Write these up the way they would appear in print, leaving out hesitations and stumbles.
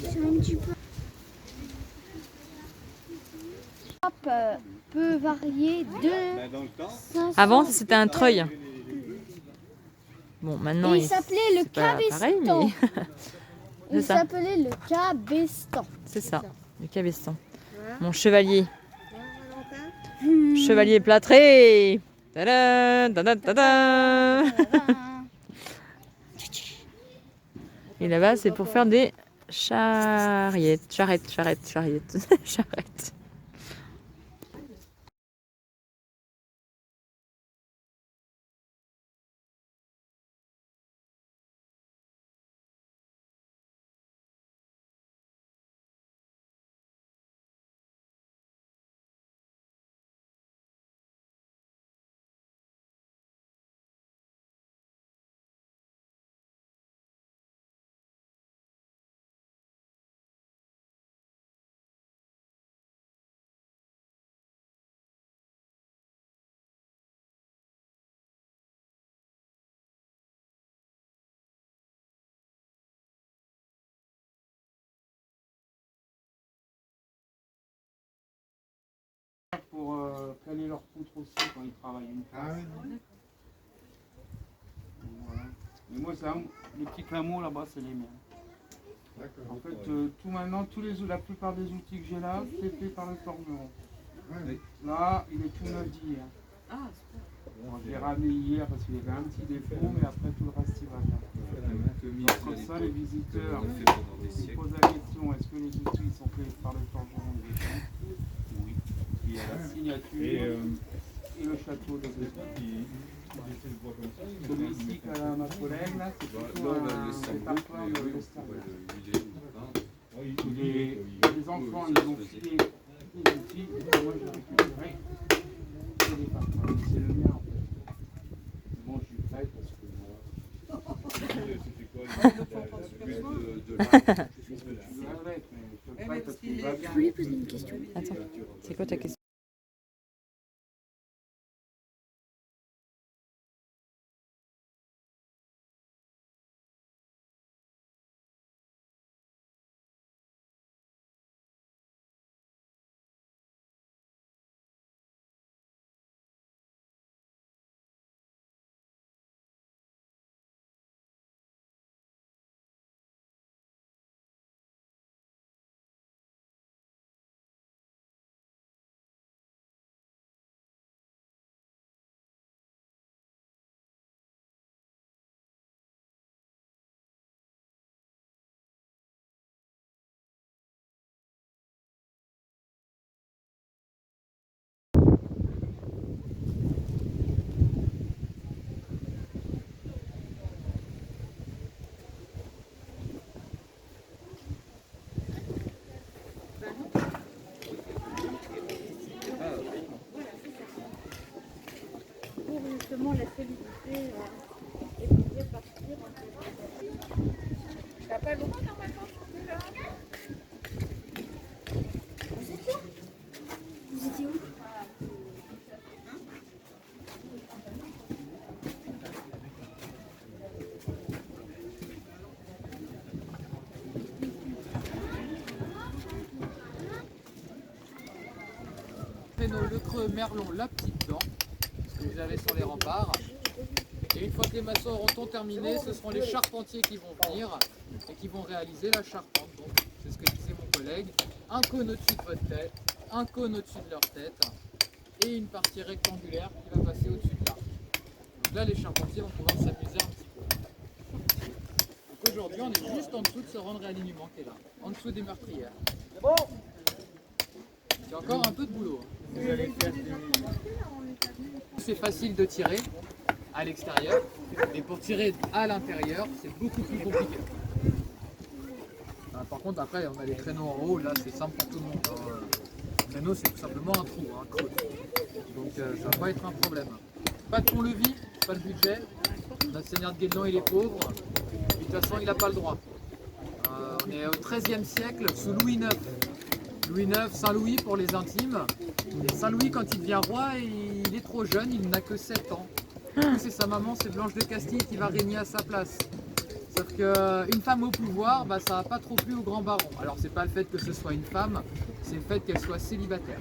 C'est un petit peu. Peut varier de 500. Avant, c'était un treuil. Bon, maintenant, Et il s'appelait le c'est pas pareil, cabestan. mais Il c'est ça. s'appelait le cabestan. C'est ça, le cabestan. Mon chevalier. Chevalier plâtré. Tada, tada, tada. Et là-bas, c'est pour faire des charrettes. Charrettes. Charrettes. Pour caler leur poutre aussi quand ils travaillent une place. Voilà. Et moi, les petits clameaux là-bas, c'est les miens. En fait, tout maintenant, la plupart des outils que j'ai là, c'est fait par le forgeron. Là, il est tout neuf d'hier. Bon, je l'ai ramené hier parce qu'il y avait un petit défaut, mais après tout le reste, il va bien. Comme ça, les visiteurs se posent la question, est-ce que les outils sont faits par le forgeron? Oui. Il y a la signature et le château de celui-ci qu'a ma collègue là, c'est plutôt un département de l'extérieur. Les enfants, ils ont filé des outils, moi j'ai récupéré le département. C'est le mien en fait. Bon, je suis prêt parce que Je voulais poser une question. Attends, c'est quoi ta question? Pour justement la solidité et pouvoir partir. T'as pas longtemps normalement? Vous étiez où? Vous étiez où? Le creux merlon, la petite dent, ce que vous avez sur les remparts. Et une fois que les maçons auront tout terminé, ce seront les charpentiers qui vont venir et qui vont réaliser la charpente. Donc, c'est ce que disait mon collègue. Un cône au-dessus de votre tête, un cône au-dessus de leur tête et une partie rectangulaire qui va passer au-dessus de l'arc. Donc là, les charpentiers vont pouvoir s'amuser un petit peu. Donc aujourd'hui, on est juste en dessous de ce rang de réalignement qui est là, en dessous des meurtrières. C'est bon. Il y a encore un peu de boulot. C'est facile de tirer à l'extérieur, mais pour tirer à l'intérieur, c'est beaucoup plus compliqué. Par contre, après, on a les traîneaux en haut, là c'est simple pour tout le monde. Le traîneau, c'est tout simplement un trou, un creux. Donc ça va pas être un problème. Pas de pont-levis, pas de budget. Notre seigneur de Guédelon, il est pauvre. De toute façon, il n'a pas le droit. On est au XIIIe siècle, sous Louis IX. Louis IX, Saint-Louis pour les intimes. Et Saint-Louis, quand il devient roi, il est trop jeune, il n'a que 7 ans. C'est sa maman, c'est Blanche de Castille qui va régner à sa place. Sauf qu'une femme au pouvoir, bah, ça n'a pas trop plu au grand baron. Alors c'est pas le fait que ce soit une femme, c'est le fait qu'elle soit célibataire.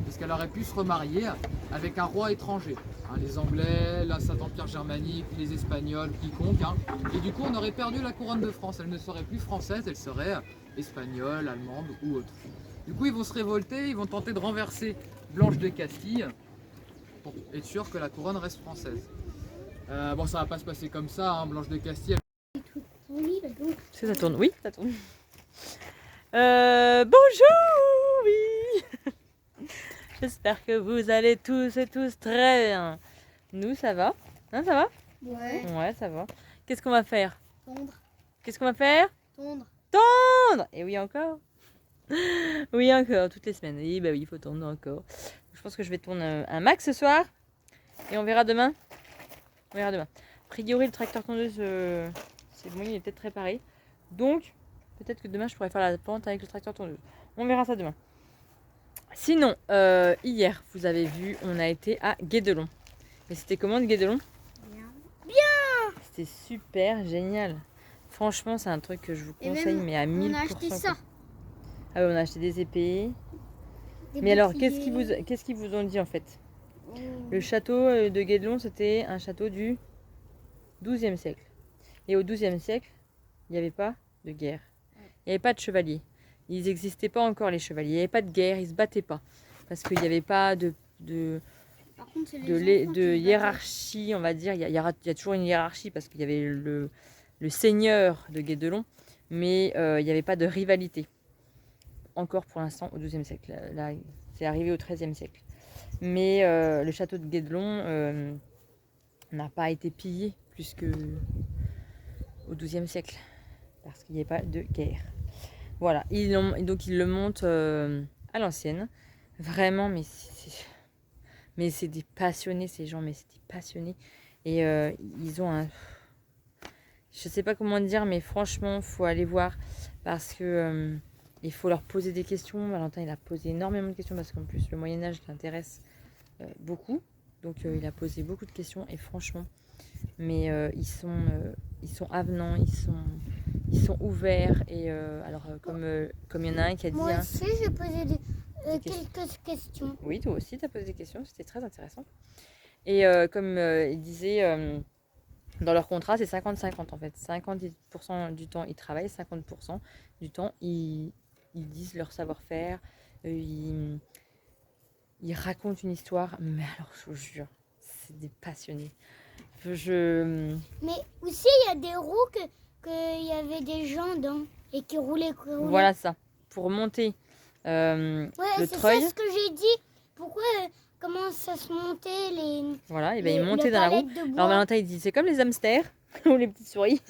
Parce qu'elle aurait pu se remarier avec un roi étranger. Hein, les Anglais, la Saint-Empire germanique, les Espagnols, quiconque. Hein. Et du coup on aurait perdu la couronne de France. Elle ne serait plus française, elle serait espagnole, allemande ou autre. Du coup ils vont se révolter, ils vont tenter de renverser Blanche de Castille pour être sûr que la couronne reste française. Bon, ça va pas se passer comme ça, hein. Blanche de Castille. Oui, donc. Est-ce que ça tourne? Oui, ça tourne. Bonjour, oui. J'espère que vous allez tous et tous très bien. Nous, ça va? Hein, ça va? Ouais. Ouais, ça va. Qu'est-ce qu'on va faire? Tondre. Qu'est-ce qu'on va faire? Tondre. Tondre! Et oui, encore? Oui, encore, toutes les semaines. Oui, bah oui, il faut tondre encore. Je pense que je vais tondre un max ce soir. Et on verra demain. On verra demain. A priori, le tracteur tondeuse, c'est bon, il est peut-être réparé. Donc, peut-être que demain, je pourrais faire la pente avec le tracteur tondeuse. On verra ça demain. Sinon, hier, vous avez vu, on a été à Guédelon. Et c'était comment de Guédelon? Bien. C'était super génial. Franchement, c'est un truc que je vous Et conseille, même, mais à 1000%. On a acheté ça. Ah oui, on a acheté des épées. Des Mais alors, boucliers. qu'est-ce qu'ils vous ont dit en fait? Oh. Le château de Guédelon, c'était un château du XIIe siècle. Et au XIIe siècle, il n'y avait pas de guerre. Il n'y avait pas de chevaliers. Ils n'existaient pas encore, les chevaliers. Il n'y avait pas de guerre, ils ne se battaient pas. Parce qu'il n'y avait pas de Par contre, c'est de, les enfants qui se hiérarchie, on va dire. Il y a toujours une hiérarchie parce qu'il y avait le seigneur de Guédelon, mais il n'y avait pas de rivalité. Encore pour l'instant au XIIe siècle. Là, c'est arrivé au XIIIe siècle. Mais le château de Guédelon n'a pas été pillé plus que au XIIe siècle. Parce qu'il n'y avait pas de guerre. Voilà, donc ils le montent à l'ancienne. Vraiment, mais c'est des passionnés ces gens, mais c'est des passionnés. Et ils ont un... Je sais pas comment dire, mais franchement, faut aller voir. Parce que il faut leur poser des questions. Valentin, il a posé énormément de questions parce qu'en plus, le Moyen-Âge l'intéresse beaucoup. Donc il a posé beaucoup de questions et franchement, mais ils sont avenants, ils sont ouverts et alors comme il y en a un qui a dit Moi hein, aussi, j'ai posé Des quelques questions. oui toi aussi tu as posé des questions, c'était très intéressant et comme il disait dans leur contrat c'est 50-50 en fait, 50% du temps ils travaillent, 50% du temps ils disent leur savoir-faire, ils racontent une histoire, mais alors je vous jure c'est des passionnés. Mais aussi, il y a des roues qu'il y avait des gens dans et qui roulaient. Voilà ça. Pour monter Ouais, le c'est treuil. ça ce que j'ai dit. Pourquoi, comment ça se montait les. Voilà, et bien les- ils montaient les dans la roue. palettes de bois. Alors Valentin il dit c'est comme les hamsters ou les petites souris.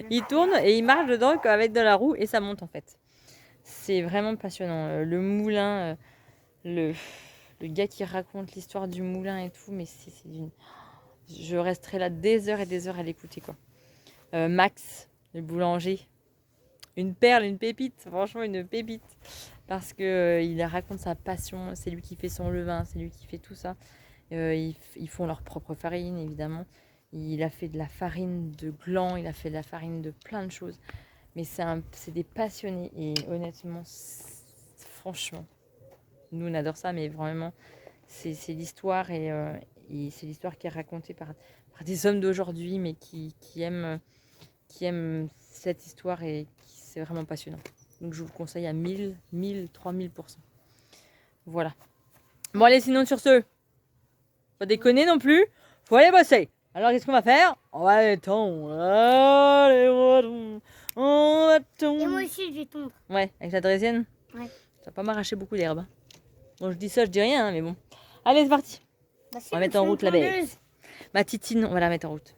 Ils tournent et ils marchent dedans avec de la roue et ça monte en fait. C'est vraiment passionnant. Le moulin, le gars qui raconte l'histoire du moulin et tout, mais c'est d'une. Je resterai là des heures et des heures à l'écouter quoi. Max, le boulanger, une perle, une pépite, franchement une pépite, parce que il raconte sa passion, c'est lui qui fait son levain, c'est lui qui fait tout ça. Ils font leur propre farine évidemment. Il a fait de la farine de gland, il a fait de la farine de plein de choses. Mais c'est des passionnés et honnêtement, franchement, nous on adore ça, mais vraiment c'est l'histoire et c'est l'histoire qui est racontée par des hommes d'aujourd'hui, mais qui aiment cette histoire et c'est vraiment passionnant. Donc je vous le conseille à 1000, 3000%. Voilà. Bon allez, sinon sur ce, pas déconner non plus, faut aller bosser. Alors qu'est-ce qu'on va faire? On va aller tondre. Allez, on va tondre. Et moi aussi, je vais tondre. Ouais, avec la draisienne. Ouais. Ça va pas m'arracher beaucoup d'herbe. Hein. Bon, je dis ça, je dis rien, hein, mais bon. Allez, c'est parti. Bah, On va mettre en route la bête. Ma titine, on va la mettre en route.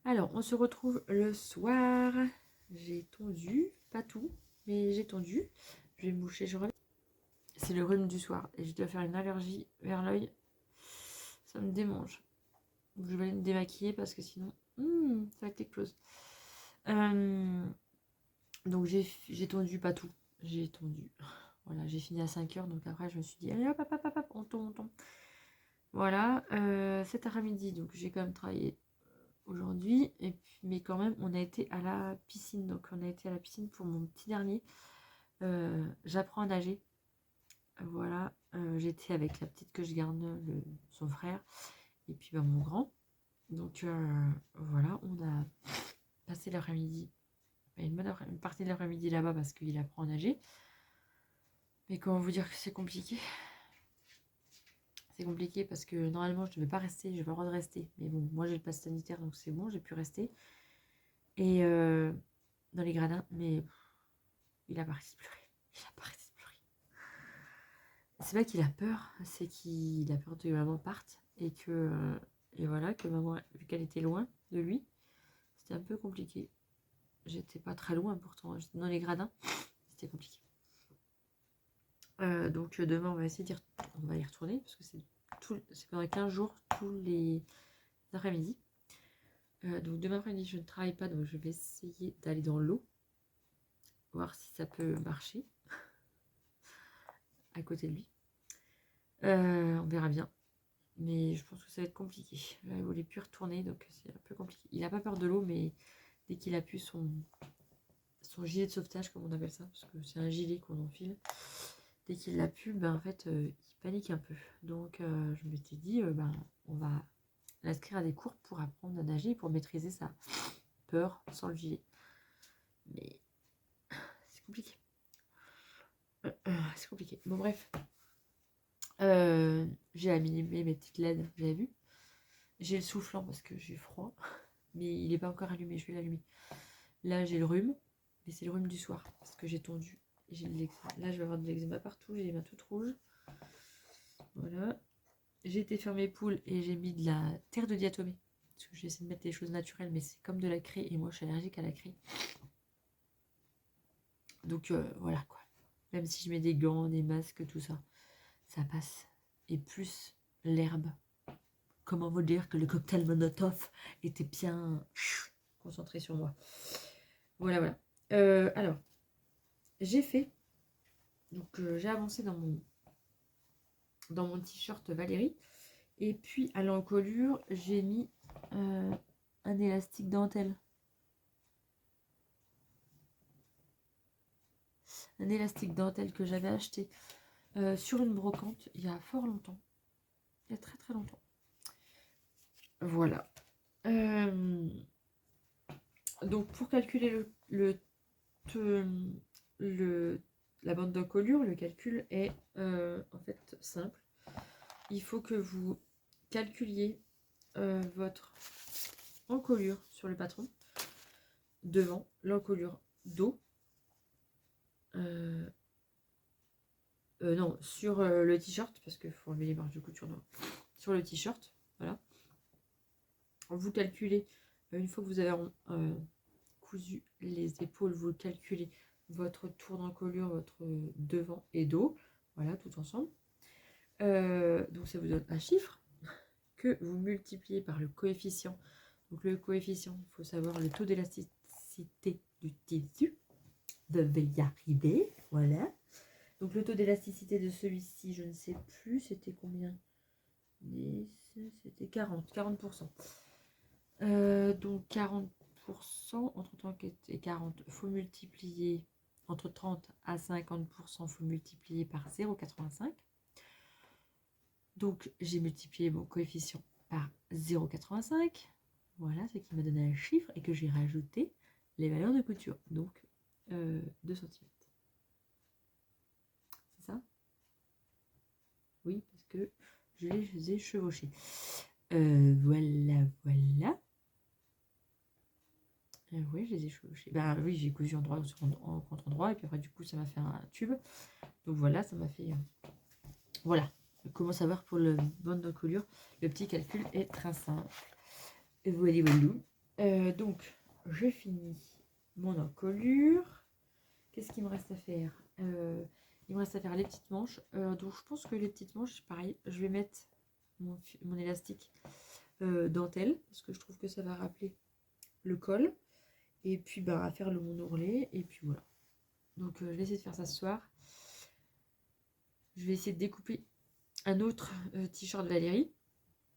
Alors, on se retrouve le soir. J'ai tondu, pas tout, mais j'ai tondu. Je vais me boucher, je reviens. C'est le rhume du soir et je dois faire une allergie vers l'œil. Ça me démange. Donc, je vais aller me démaquiller parce que sinon, ça va être quelque chose. Donc, j'ai tondu, pas tout. J'ai tondu. Voilà, j'ai fini à 5h. Donc, après, je me suis dit, allez hop, hop, hop, hop, on tombe. Voilà, cet après-midi, donc j'ai quand même travaillé aujourd'hui. Et puis, mais quand même, on a été à la piscine. Donc, on a été à la piscine pour mon petit dernier. J'apprends à nager. Voilà. J'étais avec la petite que je garde, son frère. Et puis, mon grand. Donc, voilà. On a passé l'après-midi. Une partie de l'après-midi là-bas parce qu'il apprend à nager. Mais comment vous dire que c'est compliqué? C'est compliqué parce que normalement je ne devais pas rester, je n'ai pas le droit de rester. Mais bon, moi j'ai le pass sanitaire donc c'est bon, j'ai pu rester. Et dans les gradins, mais il a pas arrêté de pleurer. Il a pas arrêté de pleurer. C'est pas qu'il a peur, c'est qu'il a peur que maman parte et que et voilà, que maman, vu qu'elle était loin de lui, c'était un peu compliqué. J'étais pas très loin pourtant, j'étais dans les gradins, c'était compliqué. Donc demain on va essayer on va y retourner parce que c'est pendant 15 jours tous les après-midi. Donc demain après-midi je ne travaille pas donc je vais essayer d'aller dans l'eau, voir si ça peut marcher à côté de lui. On verra bien, mais je pense que ça va être compliqué. Là, il voulait plus retourner donc c'est un peu compliqué. Il n'a pas peur de l'eau mais dès qu'il a pu son gilet de sauvetage comme on appelle ça, parce que c'est un gilet qu'on enfile. Dès qu'il l'a pu, en fait, il panique un peu. Donc, je m'étais dit, on va l'inscrire à des cours pour apprendre à nager, pour maîtriser sa peur sans le gilet. Mais c'est compliqué. C'est compliqué. Bon, bref. J'ai allumé mes petites LED, vous avez vu. J'ai le soufflant parce que j'ai froid. Mais il n'est pas encore allumé, je vais l'allumer. Là, j'ai le rhume. Mais c'est le rhume du soir parce que j'ai tondu. J'ai de l'eczéma. Là, je vais avoir de l'eczéma partout. J'ai les mains toutes rouges. Voilà. J'ai été faire mes poules et j'ai mis de la terre de diatomée. Parce que j'essaie de mettre des choses naturelles, mais c'est comme de la craie. Et moi, je suis allergique à la craie. Donc, voilà quoi. Même si je mets des gants, des masques, tout ça, ça passe. Et plus l'herbe. Comment vous dire que le cocktail Molotov était bien concentré sur moi. Voilà, voilà. Alors, j'ai fait. Donc, j'ai avancé dans mon t-shirt Valérie. Et puis, à l'encolure, j'ai mis un élastique dentelle. Un élastique dentelle que j'avais acheté sur une brocante il y a fort longtemps. Il y a très très longtemps. Voilà. Donc, pour calculer la bande d'encolure, le calcul est en fait simple. Il faut que vous calculiez votre encolure sur le patron, devant l'encolure dos, non, sur le t-shirt, parce qu'il faut enlever les marges de couture sur le t-shirt, voilà. Vous calculez, une fois que vous avez cousu les épaules, vous calculez votre tour d'encolure, votre devant et dos, voilà, tout ensemble. Donc ça vous donne un chiffre que vous multipliez par le coefficient. Donc le coefficient, il faut savoir le taux d'élasticité du tissu. Je vais y arriver, voilà. Donc le taux d'élasticité de celui-ci, je ne sais plus, c'était combien? C'était 40%. Donc 40%, entre 30 et 40, il faut multiplier, entre 30 à 50%, il faut multiplier par 0,85. Donc j'ai multiplié mon coefficient par 0,85. Voilà, ce qui m'a donné un chiffre et que j'ai rajouté les valeurs de couture. Donc 2 cm. C'est ça? Oui, parce que je les ai chevauchés. Voilà, voilà. Oui, je les ai chevauchés. Ben oui, j'ai cousu en droit en contre-droit et puis après du coup ça m'a fait un tube. Donc voilà, ça m'a fait... Voilà. Comment savoir pour le bande d'encolure? Le petit calcul est très simple. Voilà, voilà. Donc, je finis mon encolure. Qu'est-ce qu'il me reste à faire? Il me reste à faire les petites manches. Donc, je pense que les petites manches, pareil, je vais mettre mon élastique dentelle parce que je trouve que ça va rappeler le col. Et puis, à faire mon ourlet. Et puis, voilà. Donc, je vais essayer de faire ça ce soir. Je vais essayer de découper un autre t-shirt Valérie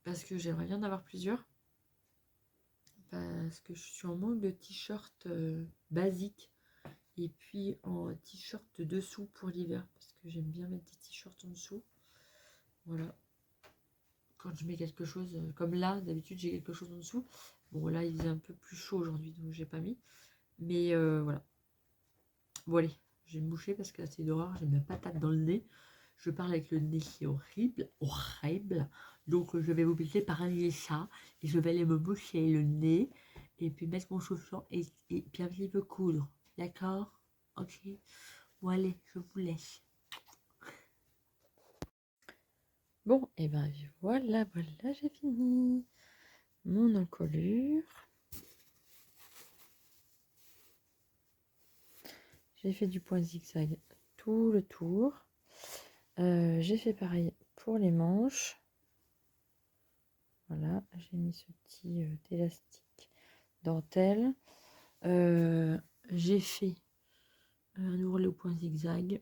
parce que j'aimerais bien en avoir plusieurs parce que je suis en manque de t-shirt basique et puis en t-shirt dessous pour l'hiver parce que j'aime bien mettre des t-shirts en dessous. Voilà. Quand je mets quelque chose, comme là, d'habitude j'ai quelque chose en dessous. Bon là il faisait un peu plus chaud aujourd'hui donc j'ai pas mis. Mais voilà. Bon allez, je vais me boucher parce que là c'est d'horreur, j'ai ma patate dans le nez. Je parle avec le nez qui est horrible, horrible. Donc je vais m'obliger par un ça et je vais aller me boucher le nez et puis mettre mon chauffant et puis un petit peu coudre. D'accord? Ok. Bon allez, je vous laisse. Bon, et ben voilà, j'ai fini mon encolure. J'ai fait du point zigzag tout le tour. J'ai fait pareil pour les manches. Voilà, j'ai mis ce petit élastique dentelle. J'ai fait un ourlet au point zigzag.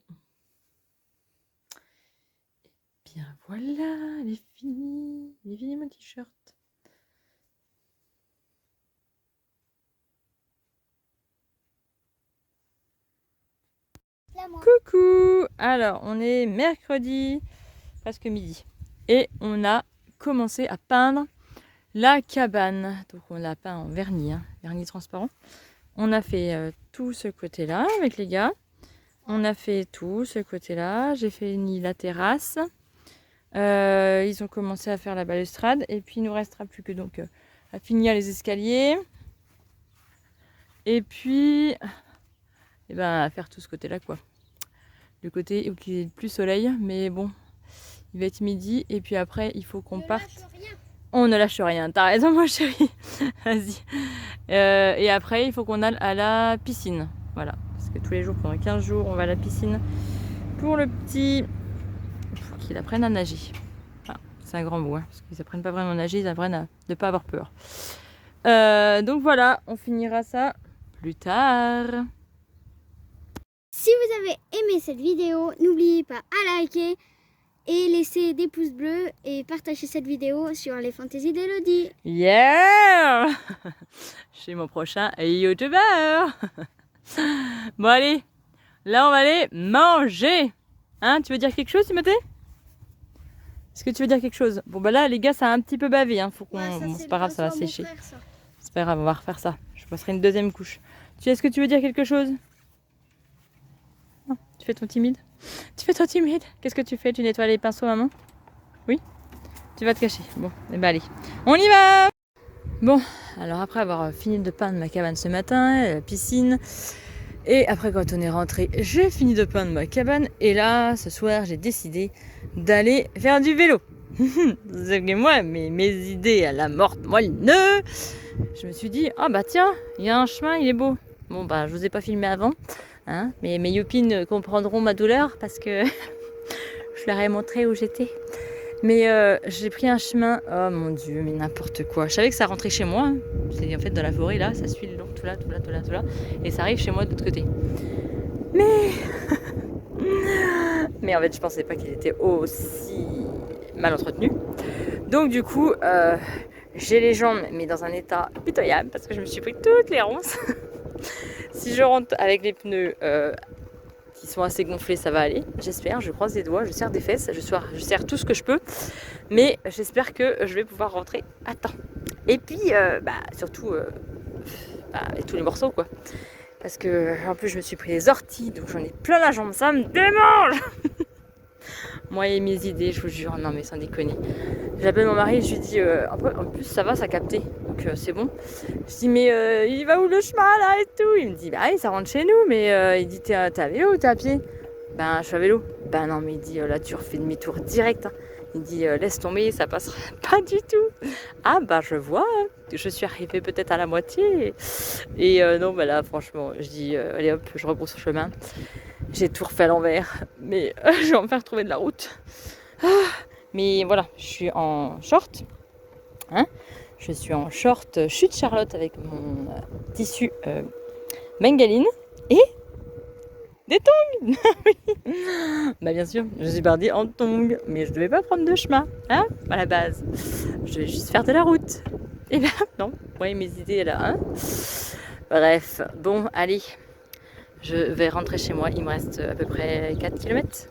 Et bien voilà, il est fini. Il est fini mon t-shirt. Coucou! Alors, on est mercredi, presque midi. Et on a commencé à peindre la cabane. Donc on l'a peint en vernis, hein, vernis transparent. On a fait tout ce côté-là avec les gars. On a fait tout ce côté-là. J'ai fini la terrasse. Ils ont commencé à faire la balustrade. Et puis il nous restera plus que donc à finir les escaliers. Et puis à faire tout ce côté-là quoi. Le côté où il est le plus soleil. Mais bon, il va être midi. Et puis après, il faut qu'on parte. On ne lâche rien. T'as raison, moi chérie. Vas-y. Et après, il faut qu'on aille à la piscine. Voilà. Parce que tous les jours, pendant 15 jours, on va à la piscine pour le petit. Pour qu'il apprenne à nager. Enfin, c'est un grand mot. Hein, parce qu'ils apprennent pas vraiment à nager, ils apprennent à ne pas avoir peur. Donc voilà, on finira ça plus tard. Si vous avez aimé cette vidéo, n'oubliez pas à liker et laisser des pouces bleus et partager cette vidéo sur les fantaisies d'Elodie. Yeah! Je suis mon prochain youtubeur. Bon allez, là on va aller manger. Hein, tu veux dire quelque chose, Timothée? Est-ce que tu veux dire quelque chose? Bon bah là les gars ça a un petit peu bavé. Hein. Faut qu'on... Ouais, bon, c'est pas grave, ça va sécher. Frère, ça. C'est pas grave, on va refaire ça. Je passerai une deuxième couche. Est-ce que tu veux dire quelque chose? Non, tu fais ton timide? Tu fais ton timide? Qu'est-ce que tu fais? Tu nettoies les pinceaux, maman? Oui? Tu vas te cacher. Bon, et bah allez, on y va! Bon, alors après avoir fini de peindre ma cabane ce matin, la piscine, et après quand on est rentré, j'ai fini de peindre ma cabane, et là, ce soir, j'ai décidé d'aller faire du vélo. C'est que moi, mes idées à la morte moelle-neu, je me suis dit, ah bah tiens, il y a un chemin, il est beau. Bon bah, je vous ai pas filmé avant, hein, mais mes yopines comprendront ma douleur parce que je leur ai montré où j'étais. Mais j'ai pris un chemin, oh mon dieu, mais n'importe quoi. Je savais que ça rentrait chez moi, hein. C'est en fait dans la forêt là, ça suit le long, tout là, et ça arrive chez moi de l'autre côté. Mais en fait, je pensais pas qu'il était aussi mal entretenu. Donc du coup, j'ai les jambes, mais dans un état pitoyable parce que je me suis pris toutes les ronces. Si je rentre avec les pneus qui sont assez gonflés, ça va aller. J'espère, je croise les doigts, je serre des fesses, je serre tout ce que je peux. Mais j'espère que je vais pouvoir rentrer à temps. Et puis, surtout, avec tous les morceaux, quoi. Parce que, en plus, je me suis pris des orties, donc j'en ai plein la jambe, ça me démange. Moi et mes idées, je vous jure, non mais sans déconner. J'appelle mon mari, je lui dis, en plus ça va, ça capté, donc c'est bon. Je dis, mais il va où le chemin là et tout? Il me dit, bah oui, ça rentre chez nous, mais il dit, t'es à vélo ou t'es à pied? Ben, je suis à vélo. Ben non, mais il dit, là tu refais demi-tour direct. Hein. Il dit, laisse tomber, ça passera pas du tout. Ah bah je vois, je suis arrivée peut-être à la moitié. Et non, bah là franchement, je dis, allez hop, je rebrousse le chemin. J'ai tout refait à l'envers, mais je vais enfin retrouver de la route. Mais voilà, je suis en short. Hein, je suis en short chute Charlotte avec mon tissu bengaline et des tongs. Oui. Bah bien sûr, je suis partie en tongs, mais je devais pas prendre de chemin, hein, à la base. Je vais juste faire de la route. Et là, non. Ouais, mes idées là. Hein. Bref, bon, allez. Je vais rentrer chez moi. Il me reste à peu près 4 km.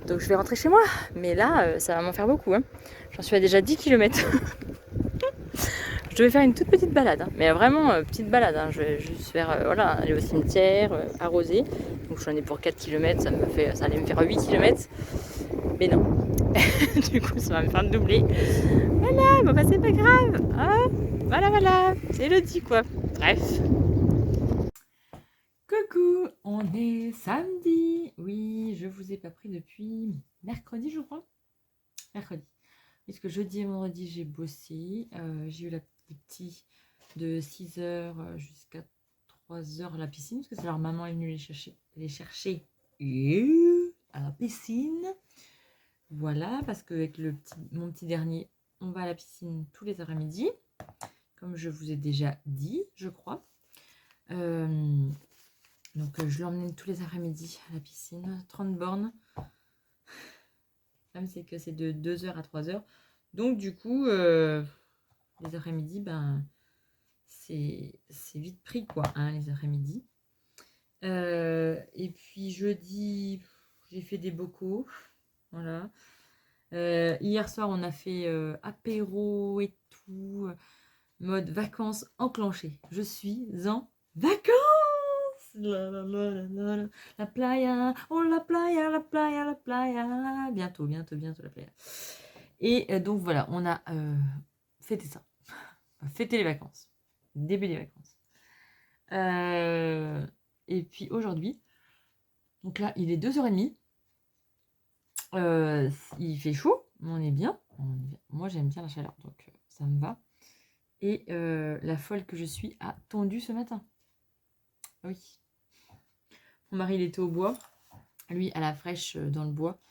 Donc je vais rentrer chez moi. Mais là, ça va m'en faire beaucoup. Hein. J'en suis à déjà 10 km. Je devais faire une toute petite balade. Hein. Mais vraiment, petite balade. Hein. Je vais juste faire, voilà, aller au cimetière, arroser. Donc j'en ai pour 4 km. Ça allait me faire 8 km. Mais non. Du coup, ça va me faire doubler. Voilà, bon bah c'est pas grave. Hein, voilà. C'est Elodie quoi. Bref. Coucou, on est samedi. Oui, je vous ai pas pris depuis mercredi, je crois. Mercredi. Puisque jeudi et vendredi, j'ai bossé. J'ai eu le petit de 6h jusqu'à 3h à la piscine. Parce que leur maman est venue les chercher à la piscine. Voilà, parce qu'avec mon petit dernier, on va à la piscine tous les après-midi. Comme je vous ai déjà dit, je crois. Donc je l'emmène tous les après-midi à la piscine, 30 bornes. Même c'est que c'est de 2h à 3h. Donc du coup, les après-midi, ben, c'est vite pris quoi, hein, les après-midi. Et puis jeudi, j'ai fait des bocaux. Voilà. Hier soir, on a fait apéro et tout. Mode vacances enclenchées. Je suis en vacances. La playa, oh la playa. Bientôt la playa. Et donc voilà, on a fêté ça. Fêté les vacances. Début des vacances. Et puis aujourd'hui, donc là, il est 2h30. Il fait chaud, mais on est bien. Moi, j'aime bien la chaleur, donc ça me va. Et la folle que je suis a tondu ce matin. Oui. Mon mari, il était au bois. Lui, à la fraîche, dans le bois.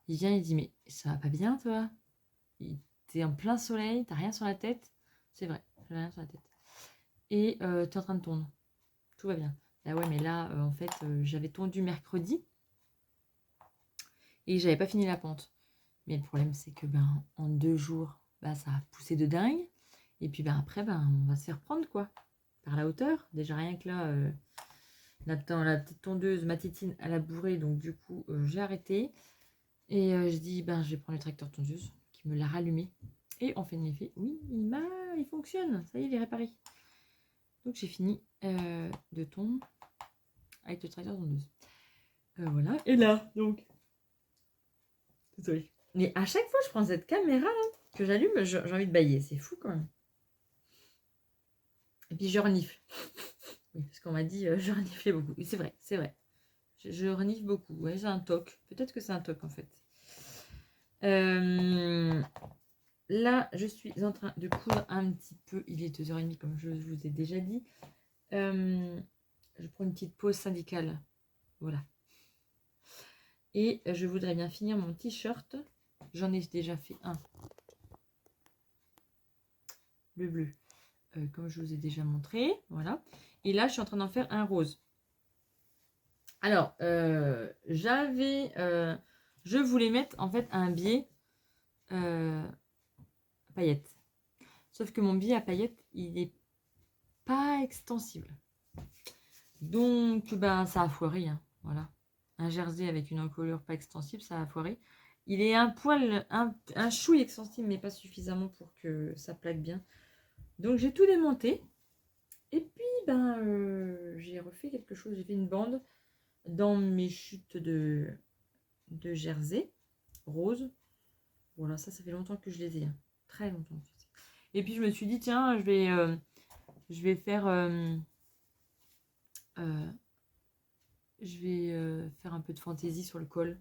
Il vient, il dit, mais ça va pas bien, toi? T'es en plein soleil, t'as rien sur la tête. C'est vrai, j'ai rien sur la tête. Et t'es en train de tondre. Tout va bien. Ah ouais, mais là, en fait, j'avais tondu mercredi. Et j'avais pas fini la pente. Mais le problème, c'est que en 2 jours, ça a poussé de dingue. Et puis après, on va se faire prendre, quoi. Par la hauteur. Déjà, rien que là, la petite tondeuse, ma titine, elle a bourré. Donc, du coup, j'ai arrêté. Et je dis, je vais prendre le tracteur tondeuse qui me l'a rallumé. Et en fait, oui, il fonctionne. Ça y est, il est réparé. Donc, j'ai fini de tondre avec le tracteur tondeuse. Voilà. Et là, donc. Désolée. Mais à chaque fois, je prends cette caméra là, que j'allume, j'ai envie de bâiller. C'est fou quand même. Et puis je renifle. Oui, parce qu'on m'a dit je reniflais beaucoup. Oui, c'est vrai. Je renifle beaucoup. Ouais, j'ai un toc. Peut-être que c'est un toc en fait. Là, je suis en train de coudre un petit peu. Il est 2h30 comme je vous ai déjà dit. Je prends une petite pause syndicale. Voilà. Et je voudrais bien finir mon t-shirt. J'en ai déjà fait un. Le bleu. Comme je vous ai déjà montré. Voilà. Et là, je suis en train d'en faire un rose. Alors, je voulais mettre en fait un biais paillettes. Sauf que mon biais à paillettes, il n'est pas extensible. Donc, ça a foiré. Hein, voilà. Un jersey avec une encolure pas extensible, ça a foiré. Il est un poil, un chouille extensible, mais pas suffisamment pour que ça plaque bien. Donc, j'ai tout démonté. Et puis, j'ai refait quelque chose. J'ai fait une bande dans mes chutes de jersey rose. Voilà, ça fait longtemps que je les ai. Hein. Très longtemps. Et puis, je me suis dit, tiens, je vais faire... je vais faire un peu de fantaisie sur le col.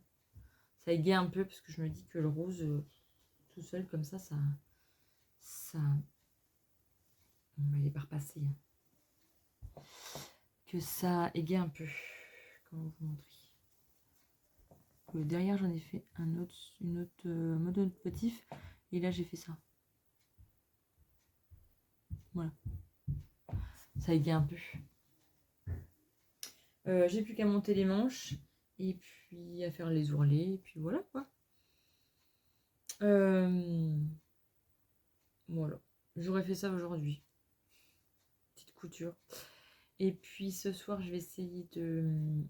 Ça égaye un peu parce que je me dis que le rose, tout seul comme ça, il est pas repassé. Hein. Que ça égaye un peu. Comment vous montrer? Derrière, j'en ai fait un autre motif. Et là, j'ai fait ça. Voilà. Ça égaye un peu. J'ai plus qu'à monter les manches. Et puis à faire les ourlets. Et puis voilà quoi. Voilà. j'aurais fait ça aujourd'hui. Petite couture. Et puis ce soir, je vais essayer de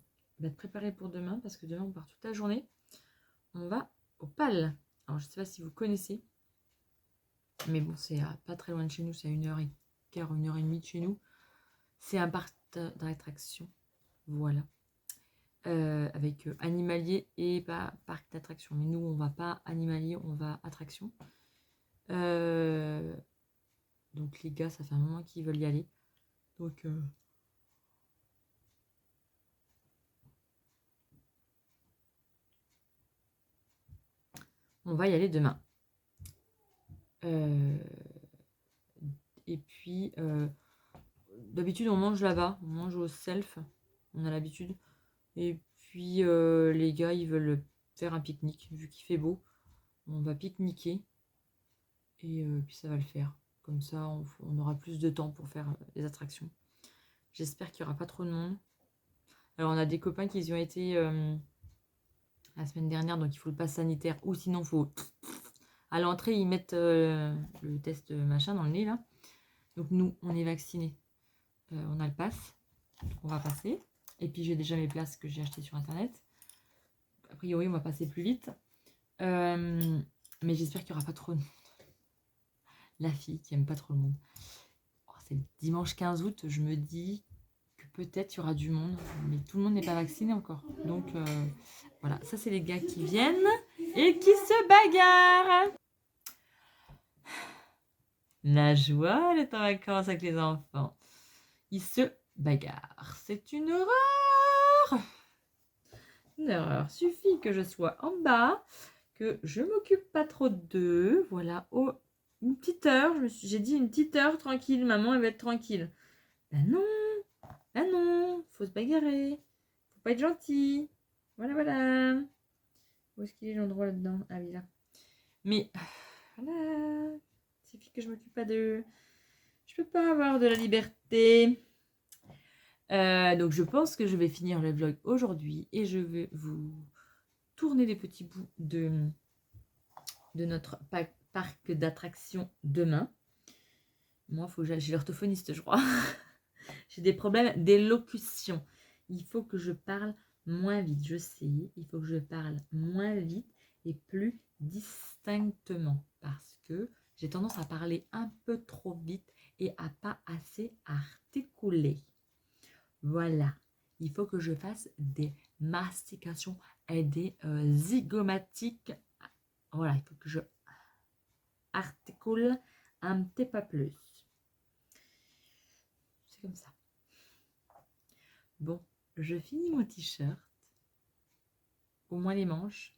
préparer pour demain, parce que demain, on part toute la journée. On va au PAL. Alors, je ne sais pas si vous connaissez, mais bon, c'est pas très loin de chez nous, c'est à 1h15, 1h30 de chez nous. C'est un parc d'attraction, voilà. Avec animalier et pas parc d'attraction. Mais nous, on va pas animalier, on va attraction. Donc les gars, ça fait un moment qu'ils veulent y aller. Donc on va y aller demain. Et puis d'habitude on mange là-bas, on mange au self, on a l'habitude. Et puis les gars, ils veulent faire un pique-nique, vu qu'il fait beau. On va pique-niquer. Et puis ça va le faire. Comme ça, on aura plus de temps pour faire les attractions. J'espère qu'il n'y aura pas trop de monde. Alors, on a des copains qui y ont été la semaine dernière, donc il faut le pass sanitaire. Ou sinon, il faut... À l'entrée, ils mettent le test machin dans le nez, là. Donc, nous, on est vaccinés. On a le pass. Donc, on va passer. Et puis, j'ai déjà mes places que j'ai achetées sur Internet. A priori, on va passer plus vite. Mais j'espère qu'il n'y aura pas trop de monde. La fille qui aime pas trop le monde. Oh, c'est le dimanche 15 août, je me dis que peut-être il y aura du monde, mais tout le monde n'est pas vacciné encore. Donc voilà, ça c'est les gars qui viennent et qui se bagarrent. La joie, elle est en vacances avec les enfants. Ils se bagarrent. C'est une horreur. Une horreur. Suffit que je sois en bas, que je m'occupe pas trop d'eux. Voilà, une petite heure, j'ai dit une petite heure tranquille, maman elle va être tranquille. Ben non, faut se bagarrer, faut pas être gentil. Voilà. Où est-ce qu'il est l'endroit là-dedans? Ah oui, là. Mais voilà, il suffit que je m'occupe pas d'eux. Je peux pas avoir de la liberté. Donc je pense que je vais finir le vlog aujourd'hui et je vais vous tourner des petits bouts de notre parc d'attractions demain. Moi, faut que j'ai l'orthophoniste, je crois. J'ai des problèmes d'élocution. Il faut que je parle moins vite, je sais. Il faut que je parle moins vite et plus distinctement. Parce que j'ai tendance à parler un peu trop vite et à pas assez articuler. Voilà. Il faut que je fasse des mastications et des zygomatiques. Voilà, il faut que je articule un petit peu plus. C'est comme ça. Bon, je finis mon t-shirt. Au moins les manches.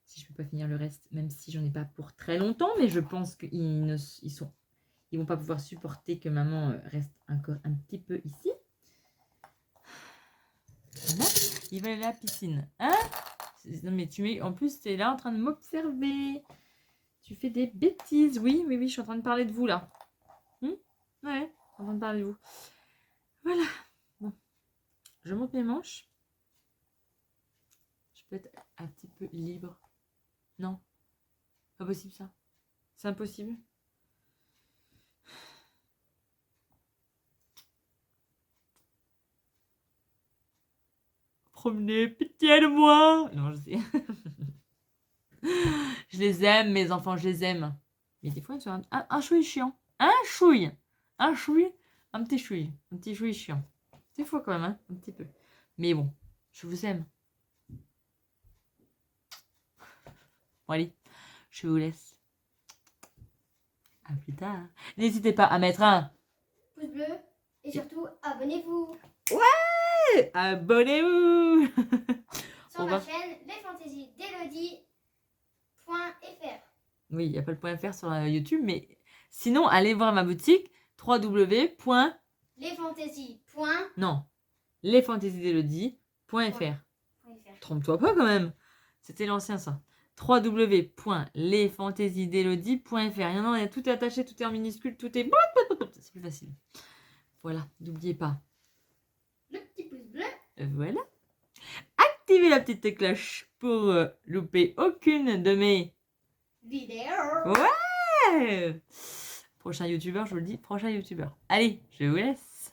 Si je peux pas finir le reste, même si j'en ai pas pour très longtemps, mais je pense qu'ils vont pas pouvoir supporter que maman reste encore un petit peu ici. Voilà. Il va aller à la piscine. Hein? Non mais en plus tu es là en train de m'observer. Tu fais des bêtises. Oui, je suis en train de parler de vous là. Ouais, en train de parler de vous. Voilà. Bon. Je monte mes manches. Je peux être un petit peu libre. Non. Pas possible ça. C'est impossible. Promenez, pitié de moi. Non, je sais. Je les aime, mes enfants, je les aime. Mais des fois, ils sont un chouille chiant. Un chouille. Un petit chouille. Un petit chouille chiant. Des fois quand même, hein, un petit peu. Mais bon, je vous aime. Bon, allez, je vous laisse. À plus tard. N'hésitez pas à mettre un pouce bleu et surtout abonnez-vous. Ouais, abonnez-vous. Sur ma chaîne lesfantaisiesdelodie.fr. Oui, il n'y a pas le point .fr sur YouTube, mais sinon, allez voir ma boutique www.lesfantaisies. Non, lesfantaisiesdelodie.fr. Trompe-toi pas quand même. C'était l'ancien ça. www.lesfantaisiesdelodie.fr. Il y a tout est attaché, tout est en minuscule, tout est... C'est plus facile. Voilà, n'oubliez pas. Le petit pouce bleu. Voilà. Activez la petite cloche pour louper aucune de mes vidéos. Ouais. Prochain youtubeur, je vous le dis, prochain youtubeur. Allez, je vous laisse.